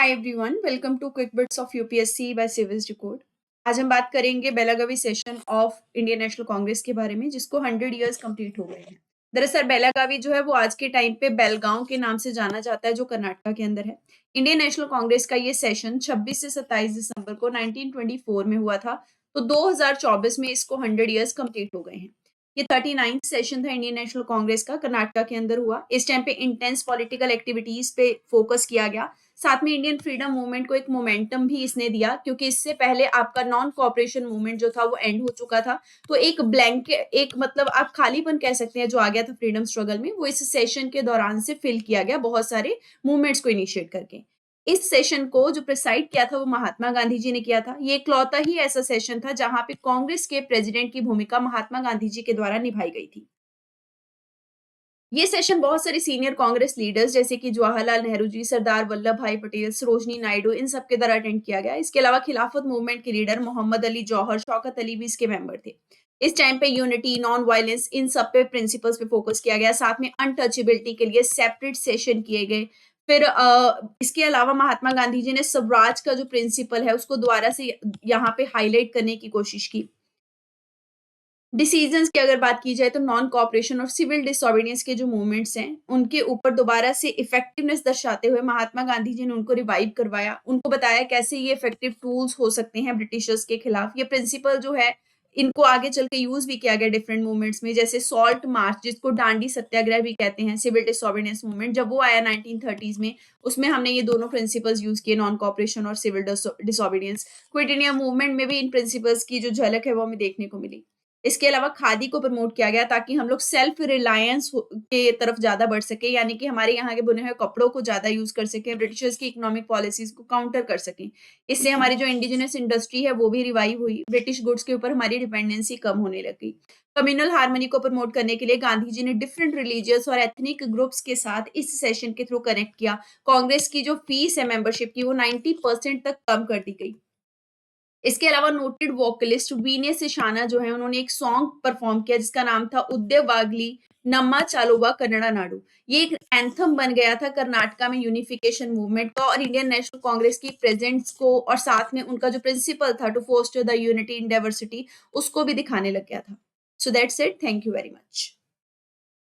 Hi everyone, welcome to quick bits of UPSC by civils record. आज हम बात करेंगे Belagavi session of Indian National Congress के बारे में, जिसको 100 इयर्स कंप्लीट हो गए हैं। दरअसल बेलागावी जो है वो आज के टाइम पे बेलगांव के नाम से जाना जाता है, जो कर्नाटक के अंदर है। इंडियन नेशनल कांग्रेस का ये सेशन 26 से 27 दिसंबर को 1924 में हुआ था। तो 2024 में इसको 100 इयर्स कंप्लीट हो गए हैं। ये 39th सेशन था इंडियन नेशनल कांग्रेस का, कर्नाटक के अंदर हुआ। इस टाइम पे इंटेंस पॉलिटिकल एक्टिविटीज पे फोकस किया गया। साथ में इंडियन फ्रीडम मूवमेंट को एक मोमेंटम भी इसने दिया, क्योंकि इससे पहले आपका नॉन कॉपरेशन मूवमेंट जो था वो एंड हो चुका था। तो एक ब्लैंकेट, एक मतलब आप खालीपन कह सकते हैं जो आ गया था फ्रीडम स्ट्रगल में, वो इस सेशन के दौरान से फिल किया गया बहुत सारे मूवमेंट्स को इनिशिएट करके। इस सेशन को जो प्रिसाइड किया था वो महात्मा गांधी जी ने किया था। ये इकलौता ही ऐसा सेशन था जहां पे कांग्रेस के प्रेसिडेंट की भूमिका महात्मा गांधी जी के द्वारा निभाई गई थी। ये सेशन बहुत सारे सीनियर कांग्रेस लीडर्स जैसे कि जवाहरलाल नेहरू जी, सरदार वल्लभ भाई पटेल, सरोजनी नायडू, इन सब के द्वारा अटेंड किया गया। इसके अलावा खिलाफत मूवमेंट के लीडर मोहम्मद अली जौहर, शौकत अली भी इसके मेंबर थे। इस टाइम पे यूनिटी, नॉन वायलेंस, इन सब पे प्रिंसिपल्स पे फोकस किया गया। साथ में अनटचेबिलिटी के लिए सेपरेट सेशन किए गए। फिर इसके अलावा महात्मा गांधी जी ने स्वराज का जो प्रिंसिपल है उसको दोबारा से यहाँ पे हाईलाइट करने की कोशिश की। डिसीजंस की अगर बात की जाए तो नॉन कॉपरेशन और सिविल डिसोबीडियंस के जो मूवमेंट्स हैं, उनके ऊपर दोबारा से इफेक्टिवनेस दर्शाते हुए महात्मा गांधी जी ने उनको रिवाइव करवाया। उनको बताया कैसे ये इफेक्टिव टूल्स हो सकते हैं ब्रिटिशर्स के खिलाफ। ये प्रिंसिपल जो है, इनको आगे चल के यूज भी किया गया डिफरेंट मूवमेंट्स में, जैसे सॉल्ट मार्च, जिसको डांडी सत्याग्रह भी कहते हैं, सिविल डिसोबीडियंस मूवमेंट जब वो आया 1930s में, उसमें हमने ये दोनों प्रिंसिपल्स यूज किए, नॉन कॉपरेशन और civil disobedience. Quit India movement में भी इन प्रिंसिपल्स की जो झलक है वो हमें देखने को मिली। इसके अलावा खादी को प्रमोट किया गया ताकि हम लोग सेल्फ रिलायंस के तरफ ज्यादा बढ़ सके, यानी कि हमारे यहाँ के बुने हुए कपड़ों को ज्यादा यूज कर सके, ब्रिटिशर्स की इकोनॉमिक पॉलिसीज को काउंटर कर सकें। इससे हमारी जो इंडिजिनस इंडस्ट्री है वो भी रिवाइव हुई, ब्रिटिश गुड्स के ऊपर हमारी डिपेंडेंसी कम होने लगी। कम्युनल हार्मनी को प्रमोट करने के लिए गांधी जी ने डिफरेंट रिलीजियस और एथनिक ग्रुप्स के साथ इस सेशन के थ्रू कनेक्ट किया। कांग्रेस की जो फीस है मेंबरशिप की, वो 90% तक कम कर दी गई। इसके अलावा नोटेड वोकलिस्ट वीने सिशाना जो है, उन्होंने एक सॉन्ग परफॉर्म किया जिसका नाम था उद्य वागली नम्मा चालुवा कन्नड़ा नाडु। ये एक एंथम बन गया था कर्नाटका में यूनिफिकेशन मूवमेंट का, और इंडियन नेशनल कांग्रेस की प्रेजेंस को और साथ में उनका जो प्रिंसिपल था to foster the unity in diversity, उसको भी दिखाने लग गया था। So that's it, thank you very much.